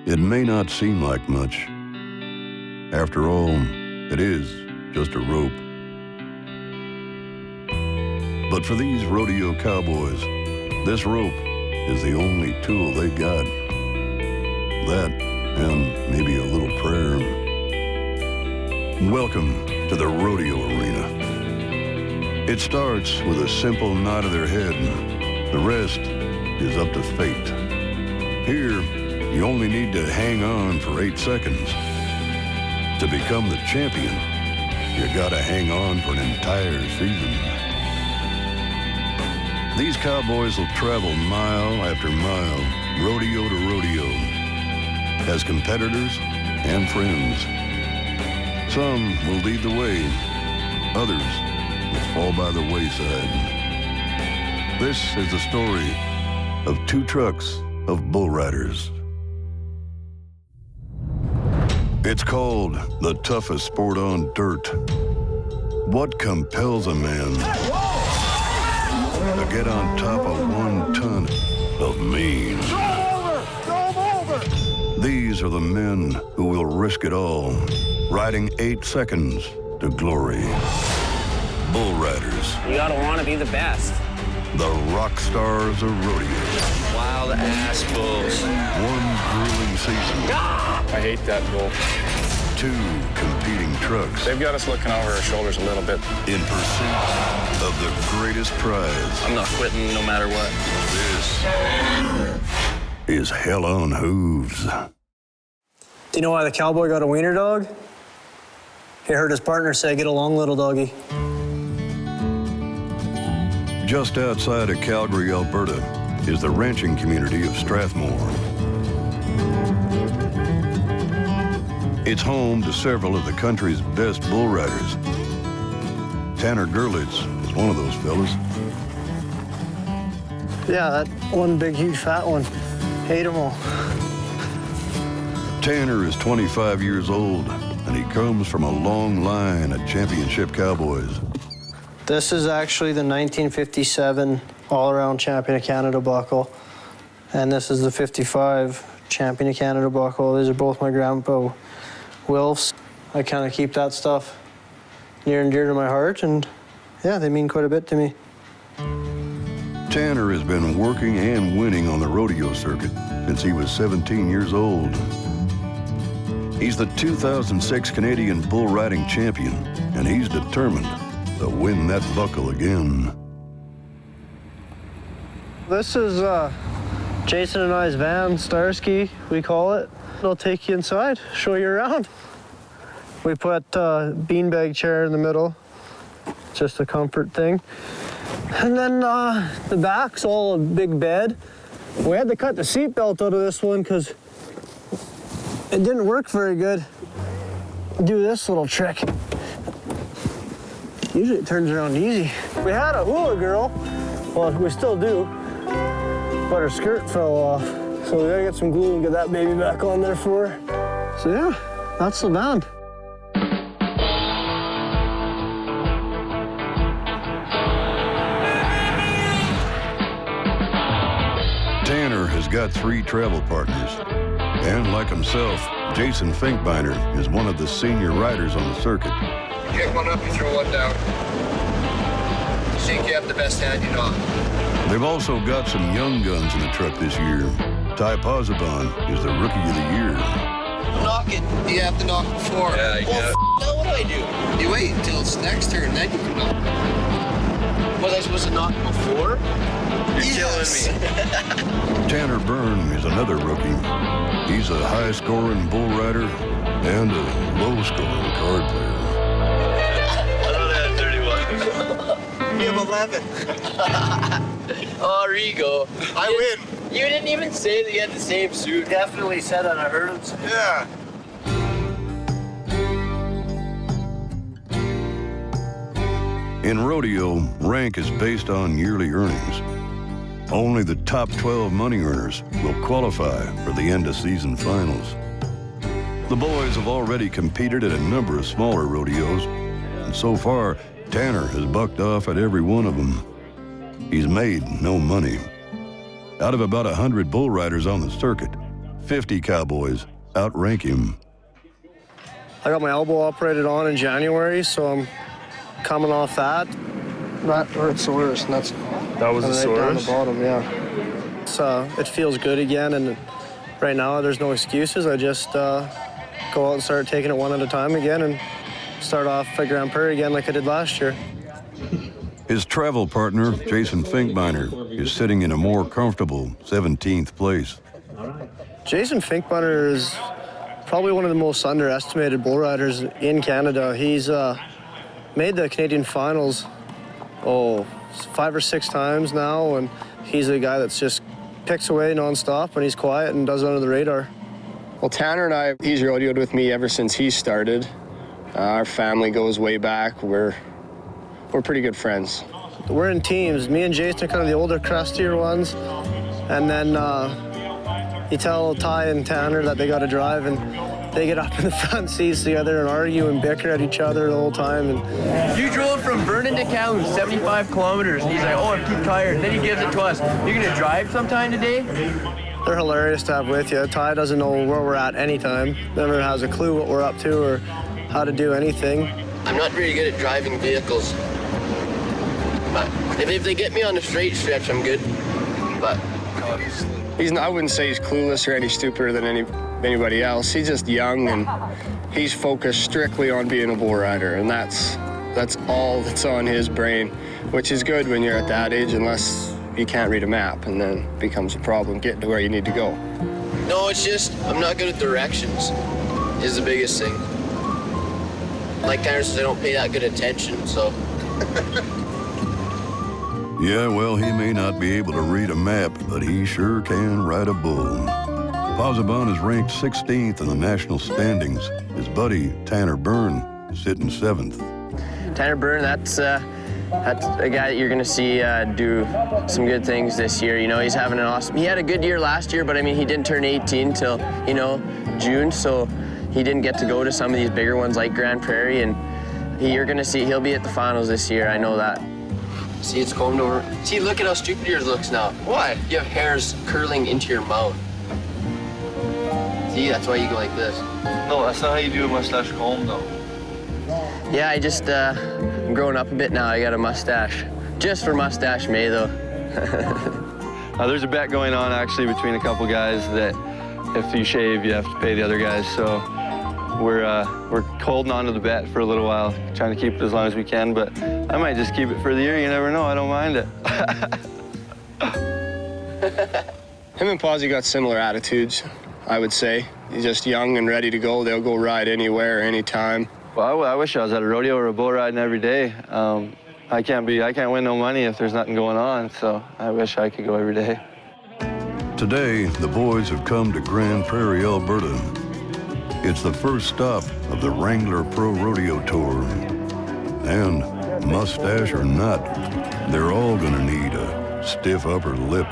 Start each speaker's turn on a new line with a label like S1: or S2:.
S1: It may not seem like much. After all, it is just a rope. But for these rodeo cowboys, this rope is the only tool they got. That, and maybe a little prayer. Welcome to the rodeo arena. It starts with a simple nod of their head. The rest is up to fate. Here, you only need to hang on for 8 seconds. To become the champion, you gotta hang on for an entire season. These cowboys will travel mile after mile, rodeo to rodeo, as competitors and friends. Some will lead the way, others will fall by the wayside. This is the story of 2 trucks of bull riders. It's called the toughest sport on dirt. What compels a man to get on top of 1 ton of mean? These are the men who will risk it all, riding 8 seconds to glory. Bull riders.
S2: You gotta want to be the best.
S1: The rock stars of rodeo.
S3: Wild ass bulls.
S1: 1 grueling season.
S4: I hate that bull.
S1: 2 competing trucks.
S4: They've got us looking over our shoulders a little bit.
S1: In pursuit of the greatest prize.
S3: I'm not quitting no matter what.
S1: This is hell on hooves.
S5: Do you know why the cowboy got a wiener dog? He heard his partner say, "Get along, little doggy."
S1: Just outside of Calgary, Alberta, is the ranching community of Strathmore. It's home to several of the country's best bull riders. Tanner Girletz is one of those fellas.
S5: Yeah, that one big, huge, fat one. Hate them all.
S1: Tanner is 25 years old, and he comes from a long line of championship cowboys.
S5: This is actually the 1957 all-around champion of Canada buckle, and this is the 55 champion of Canada buckle. These are both my grandpa Wilf's. I kind of keep that stuff near and dear to my heart, and yeah, they mean quite a bit to me.
S1: Tanner has been working and winning on the rodeo circuit since he was 17 years old. He's the 2006 Canadian bull riding champion, and he's determined to win that buckle again.
S5: This is Jason and I's van, Starsky, we call it. I'll take you inside, show you around. We put a beanbag chair in the middle, just a comfort thing. And then the back's all a big bed. We had to cut the seatbelt out of this one because it didn't work very good. Do this little trick. Usually it turns around easy. We had a hula girl, well, we still do, but her skirt fell off. So we gotta get some glue and get that baby back on there for her. So yeah, that's the band.
S1: Tanner has got 3 travel partners, and like himself, Jason Finkbeiner is one of the senior riders on the circuit.
S6: Kick one up, you throw one down. You think you have the best hand, you know.
S1: They've also got some young guns in the truck this year. Ty Pozzobon is the Rookie of the Year.
S6: Knock it. You have to knock before.
S3: Yeah, you got it.
S6: Now what do I do? You wait until it's next turn, then you can knock. Was I supposed to knock before?
S3: You're killing me.
S1: Tanner Byrne is another rookie. He's a high-scoring bull rider and a low-scoring card player.
S3: I don't have 31.
S6: You have 11.
S3: Oh, Rigo.
S6: I win.
S3: You didn't even say that you had the same suit.
S5: Definitely said that, I heard him say.
S6: Yeah.
S1: In rodeo, rank is based on yearly earnings. Only the top 12 money earners will qualify for the end-of-season finals. The boys have already competed at a number of smaller rodeos, and so far, Tanner has bucked off at every one of them. He's made no money. Out of about 100 bull riders on the circuit, 50 cowboys outrank him.
S5: I got my elbow operated on in January, so I'm coming off that. That hurts the worst, and
S4: That was the
S5: right down the
S4: sourest?
S5: bottom, yeah. It feels good again, and right now there's no excuses. I just go out and start taking it one at a time again and start off at Grand Prairie again like I did last year.
S1: His travel partner, Jason Finkbeiner, is sitting in a more comfortable 17th place.
S5: Jason Finkbeiner is probably one of the most underestimated bull riders in Canada. He's made the Canadian finals, 5 or 6 times now, and he's a guy that's just picks away nonstop, and he's quiet and does it under the radar.
S2: Well, Tanner and I, he's rodeoed with me ever since he started. Our family goes way back. We're pretty good friends.
S5: We're in teams. Me and Jason are kind of the older, crustier ones, and then you tell Ty and Tanner that they got to drive, and they get up in the front seats together and argue and bicker at each other the whole time. And
S3: You drove from Vernon to Calhoun, 75 kilometers. And he's like, I'm too tired. And then he gives it to us. You're going to drive sometime today?
S5: they're hilarious to have with you. Ty doesn't know where we're at anytime. Never has a clue what we're up to or how to do anything.
S3: I'm not very good at driving vehicles. But if they get me on the straight stretch, I'm good. But
S2: I wouldn't say he's clueless or any stupider than anybody else. He's just young and he's focused strictly on being a bull rider, and that's all that's on his brain, which is good when you're at that age, unless you can't read a map, and then it becomes a problem getting to where you need to go.
S3: no, it's just I'm not good at directions is the biggest thing. Like Tanner says, I don't pay that good attention, so.
S1: Yeah, well, he may not be able to read a map, but he sure can ride a bull. Pozzobon is ranked 16th in the national standings. His buddy, Tanner Byrne, is sitting 7th.
S7: Tanner Byrne, that's a guy that you're going to see do some good things this year. You know, he's having an awesome... He had a good year last year, but, I mean, he didn't turn 18 till, June, so he didn't get to go to some of these bigger ones like Grand Prairie, and you're going to see he'll be at the finals this year. I know that.
S3: See, it's combed over. See, look at how stupid yours looks now. Why? You have hairs curling into your mouth. See, that's why you go like this.
S8: No, that's not how you do a mustache comb, though.
S7: Yeah, I just, I'm growing up a bit now. I got a mustache. Just for Mustache May, though.
S8: There's a bet going on, actually, between a couple guys that if you shave, you have to pay the other guys. So we're holding on to the bet for a little while, trying to keep it as long as we can. But I might just keep it for the year. You never know. I don't mind it.
S2: Him and Pozzy got similar attitudes, I would say. He's just young and ready to go. They'll go ride anywhere, anytime.
S8: Well, I wish I was at a rodeo or a bull riding every day. I can't win no money if there's nothing going on, so I wish I could go every day.
S1: Today, the boys have come to Grand Prairie, Alberta. It's the first stop of the Wrangler Pro Rodeo Tour. And, mustache or not, they're all gonna need a stiff upper lip.